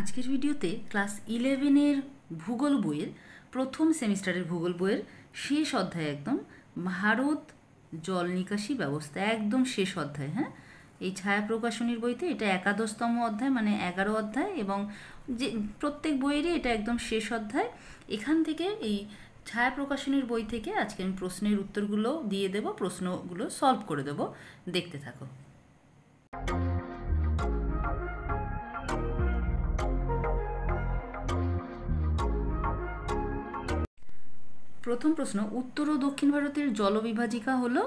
আজকের ভিডিওতে ক্লাস 11-এর ভূগোল বইয়ের প্রথম সেমিস্টারের ভূগোল বইয়ের শেষ অধ্যায়, একদম ভারত জল নিকাশি ব্যবস্থা, একদম শেষ অধ্যায়। হ্যাঁ, এই ছায়া প্রকাশনীর বইতে এটা একাদশতম অধ্যায়, মানে 11 অধ্যায়, এবং যে প্রত্যেক বইয়েরই এটা একদম শেষ অধ্যায়। এখান থেকে এই ছায়া প্রকাশনীর বই থেকে আজকে আমি প্রশ্নের উত্তরগুলো দিয়ে দেব, প্রশ্নগুলো সলভ করে দেব, দেখতে থাকো। প্রথম প্রশ্ন, উত্তর ও দক্ষিণ ভারতের জলবিভাজিকা হলো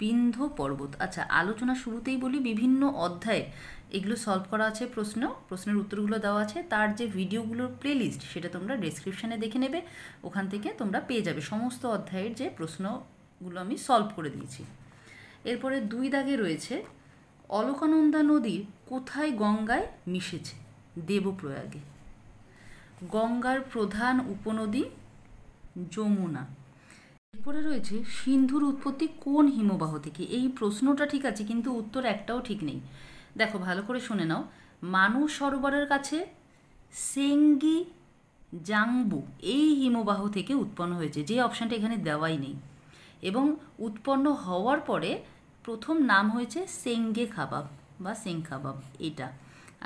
বিন্ধ্য পর্বত। আচ্ছা, আলোচনা শুরুতেই বলি বিভিন্ন অধ্যায়ে এগুলো সলভ করা আছে, প্রশ্নের উত্তরগুলো দেওয়া আছে। তার যে ভিডিওগুলোর প্লেলিস্ট সেটা তোমরা ডেসক্রিপশানে দেখে নেবে, ওখান থেকে তোমরা পেয়ে যাবে সমস্ত অধ্যায়ের যে প্রশ্নগুলো আমি সলভ করে দিয়েছি। এরপরে 2 দাগে রয়েছে অলকানন্দা নদীর কোথায় গঙ্গায় মিশেছে? দেবপ্রয়াগে। গঙ্গার প্রধান উপনদী যমুনা। এরপরে রয়েছে সিন্ধুর উৎপত্তি কোন হিমবাহ থেকে? এই প্রশ্নটা ঠিক আছে, কিন্তু উত্তর একটাও ঠিক নেই। দেখো ভালো করে শুনে নাও। মানু সরোবরের কাছে সেঙ্গি জাংবু এই হিমবাহ থেকে উৎপন্ন হয়েছে, যে অপশানটা এখানে দেওয়াই নেই। এবং উৎপন্ন হওয়ার পরে প্রথম নাম হয়েছে সেঙ্গে খাবাব বা সেং খাবাব, এটা।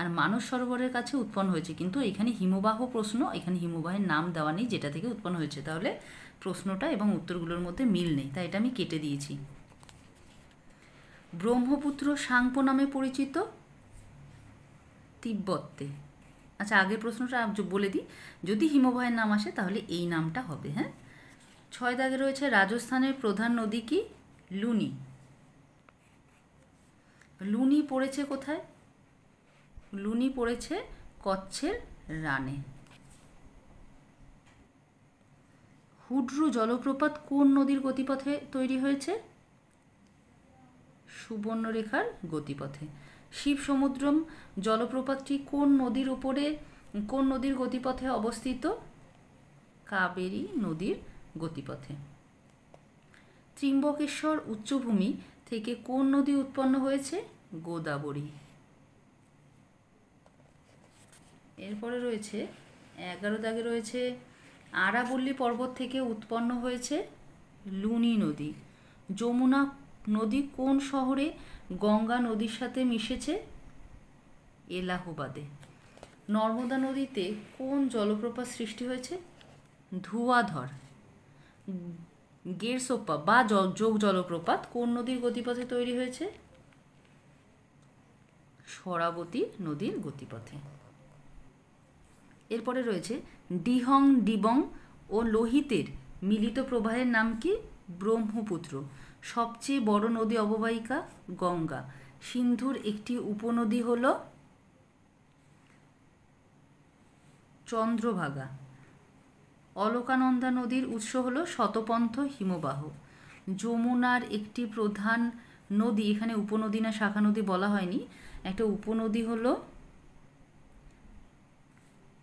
আর মানস সরোবরের কাছে উৎপন্ন হয়েছে, কিন্তু এখানে হিমবাহ প্রশ্ন, এখানে হিমবাহের নাম দেওয়া নেই যেটা থেকে উৎপন্ন হয়েছে, তাহলে প্রশ্নটা এবং উত্তরগুলোর মধ্যে মিল নেই, তাই এটা আমি কেটে দিয়েছি। ব্রহ্মপুত্র সাংপো নামে পরিচিত তিব্বতে। আচ্ছা, আগের প্রশ্নটা বলে দিই, যদি হিমবাহের নাম আসে তাহলে এই নামটা হবে। হ্যাঁ, 6 দাগে রয়েছে রাজস্থানের প্রধান নদী কি? লুনি। লুনি পড়েছে কোথায়? লুনি পড়েছে কচ্ছের রানে। হুড্রু জলপ্রপাত কোন নদীর গতিপথে তৈরি হয়েছে? সুবর্ণরেখার গতিপথে। শিব সমুদ্রম জলপ্রপাতটি কোন নদীর উপরে, কোন নদীর গতিপথে অবস্থিত? কাবেরী নদীর গতিপথে। ত্রিম্বকেশ্বর উচ্চভূমি থেকে কোন নদী উৎপন্ন হয়েছে? গোদাবরী। এরপরে রয়েছে 11 দাগে রয়েছে আরাবল্লী পর্বত থেকে উৎপন্ন হয়েছে লুনি নদী। যমুনা নদী কোন শহরে গঙ্গা নদীর সাথে মিশেছে? এলাহাবাদে। নর্মদা নদীতে কোন জলপ্রপাত সৃষ্টি হয়েছে? ধুয়াধর। গেরসোপ্পা বা যোগ জলপ্রপাত কোন নদীর গতিপথে তৈরি হয়েছে? শরাবতী নদীর গতিপথে। এরপরে রয়েছে ডিহং ডিবং ও লোহিতের মিলিত প্রবাহের নাম কি? ব্রহ্মপুত্র। সবচেয়ে বড় নদী অববাহিকা গঙ্গা। সিন্ধুর একটি উপনদী হল চন্দ্রভাগা। অলকানন্দা নদীর উৎস হল শতপন্থ হিমবাহ। যমুনার একটি প্রধান নদী, এখানে উপনদী না শাখা নদী বলা হয়নি, একটা উপনদী হল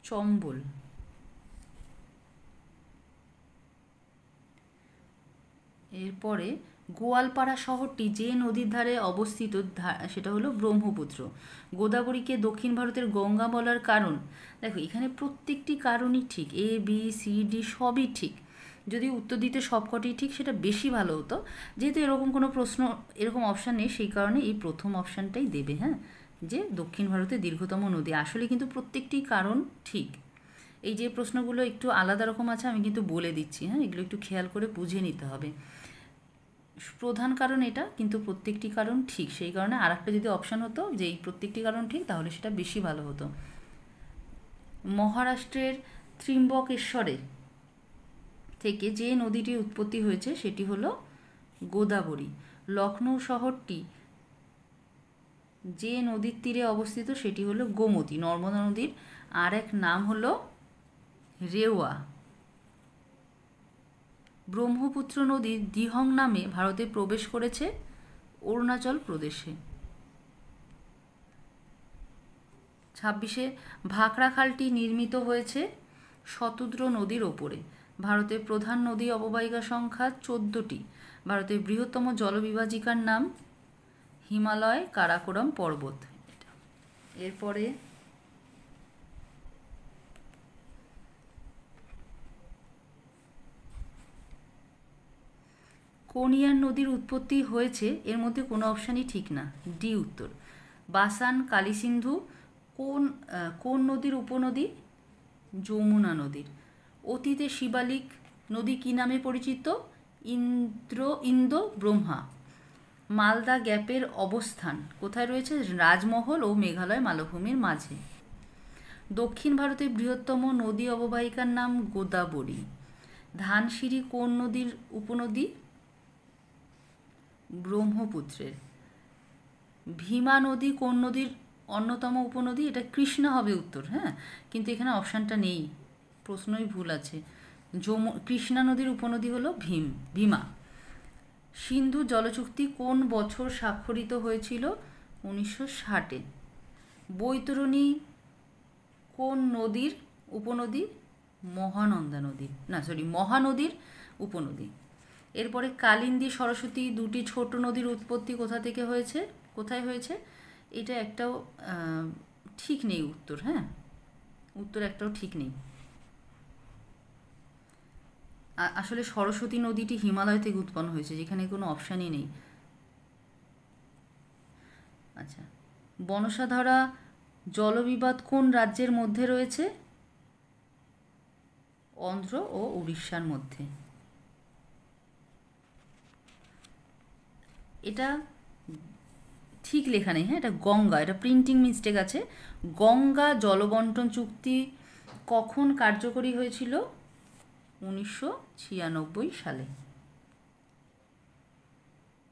চম্বল। এরপরে গোয়ালপাড়া শহরটি যে নদীর ধারে অবস্থিত সেটা হলো ব্রহ্মপুত্র। গোদাবরীকে দক্ষিণ ভারতের গঙ্গা বলার কারণ, দেখো এখানে প্রত্যেকটি কারণই ঠিক, এ বি সি ডি সবই ঠিক। যদি উত্তর দিতে সবকটি ঠিক সেটা বেশি ভালো হতো, যেহেতু এরকম কোনো প্রশ্ন, এরকম অপশান নেই, সেই কারণে এই প্রথম অপশানটাই দেবে। হ্যাঁ, যে দক্ষিণ ভারতের দীর্ঘতম নদী, আসলে কিন্তু প্রত্যেকটি কারণ ঠিক। এই যে প্রশ্নগুলো একটু আলাদা রকম আছে, আমি কিন্তু বলে দিচ্ছি। হ্যাঁ, এগুলো একটু খেয়াল করে বুঝে নিতে হবে। প্রধান কারণ এটা, কিন্তু প্রত্যেকটি কারণ ঠিক, সেই কারণে আর একটা যদি অপশান হতো যে এই প্রত্যেকটি কারণ ঠিক, তাহলে সেটা বেশি ভালো হতো। মহারাষ্ট্রের ত্রিম্বকেশ্বরে থেকে যে নদীটির উৎপত্তি হয়েছে সেটি হলো গোদাবরী। লখনৌ শহরটি যে নদীর তীরে অবস্থিত সেটি হলো গোমতী। নর্মদা নদীর আর এক নাম হলো রেওয়া। ব্রহ্মপুত্র নদী দিহং নামে ভারতে প্রবেশ করেছে অরুণাচল প্রদেশে। 26-এ ভাকরা খালটি নির্মিত হয়েছে শতদ্র নদীর ওপরে। ভারতের প্রধান নদী অববাহিকা সংখ্যা 14টি। ভারতের বৃহত্তম জলবিভাজিকার নাম হিমালয় কারাকোরাম পর্বত। এরপরে কোন ইয়ার নদীর উৎপত্তি হয়েছে, এর মধ্যে কোনো অপশানই ঠিক না। ডি উত্তর। বাসান কালী সিন্ধু কোন নদীর উপনদী? যমুনা নদীর। অতীতে শিবালিক নদী কী নামে পরিচিত? ইন্দো ব্রহ্মা। মালদা গ্যাপের অবস্থান কোথায় রয়েছে? রাজমহল ও মেঘালয় মালভূমির মাঝে। দক্ষিণ ভারতের বৃহত্তম নদী অববাহিকার নাম গোদাবরী। ধানসিঁড়ি কোন নদীর উপনদী? ব্রহ্মপুত্রের। ভীমা নদী কোন নদীর অন্যতম উপনদী? এটা কৃষ্ণা হবে উত্তর। হ্যাঁ, কিন্তু এখানে অপশানটা নেই, প্রশ্নই ভুল আছে। কৃষ্ণা নদীর উপনদী হলো ভীমা। সিন্ধু জলচুক্তি কোন বছর স্বাক্ষরিত হয়েছিল? 1960-এ। বৈতরণী কোন নদীর উপনদী? মহানদীর উপনদী। এরপরে কালিন্দী সরস্বতী দুটি ছোট নদীর উৎপত্তি কোথায় হয়েছে? এটা একটাও ঠিক নেই উত্তর। হ্যাঁ, উত্তর একটাও ঠিক নেই। আসলে সরস্বতী নদীটি হিমালয় থেকে উৎপন্ন হয়েছে, যেখানে কোনো অপশানই নেই। আচ্ছা, বনসাধারা জলবিবাদ কোন রাজ্যের মধ্যে রয়েছে? অন্ধ্র ও উড়িষ্যার মধ্যে। এটা ঠিক লেখা নেই। হ্যাঁ, এটা গঙ্গা, এটা প্রিন্টিং মিস্টেক আছে। গঙ্গা জলবন্টন চুক্তি কখন কার্যকরী হয়েছিল? 1996 সালে।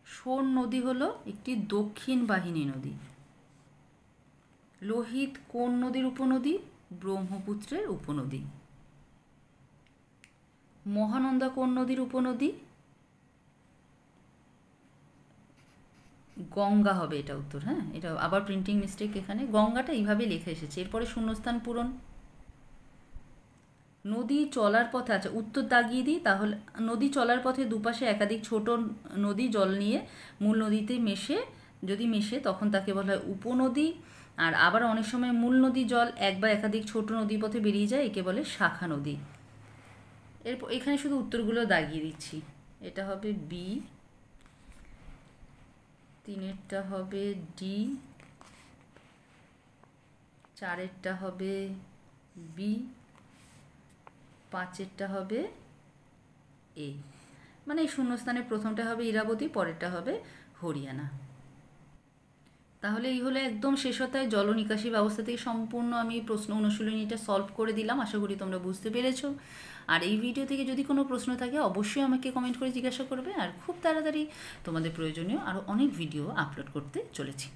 সোন নদী হলো একটি দক্ষিণ বাহিনী নদী। লোহিত কোন নদীর উপনদী? ব্রহ্মপুত্রের উপনদী। মহানন্দা কোন নদীর উপনদী? গঙ্গা হবে এটা উত্তর। হ্যাঁ, এটা আবার প্রিন্টিং মিস্টেক, এখানে গঙ্গাটা এইভাবে লেখা এসেছে। এরপরে শূন্যস্থান পূরণ। নদী চলার পথে, আচ্ছা উত্তর দাগিয়ে দিই তাহলে। নদী চলার পথে দুপাশে একাধিক ছোট নদী জল নিয়ে মূল নদীতে যদি মেশে তখন তাকে বলা হয় উপনদী। আর আবার অনেক সময় মূল নদী জল এক বা একাধিক ছোট নদী পথে বেরিয়ে যায়, একে বলে শাখা নদী। এরপর এখানে শুধু উত্তরগুলো দাগিয়ে দিচ্ছি। এটা হবে বি, 3-এরটা হবে ডি, 4-এরটা হবে বি, 5-এরটা হবে এ। মানে এই শূন্যস্থানের প্রথমটা হবে ইরাবতী, পরেরটা হবে হরিয়ানা। তাহলে এই হলো একদম শেষতায় জল নিকাশি ব্যবস্থা থেকে সম্পূর্ণ আমি প্রশ্ন অনুশীলনীটা সলভ করে দিলাম। আশা করি তোমরা বুঝতে পেরেছো। আর এই ভিডিও থেকে যদি কোনো প্রশ্ন থাকে অবশ্যই আমাকে কমেন্ট করে জিজ্ঞাসা করবে। আর খুব তাড়াতাড়ি তোমাদের প্রয়োজনীয় আরও অনেক ভিডিও আপলোড করতে চলেছি।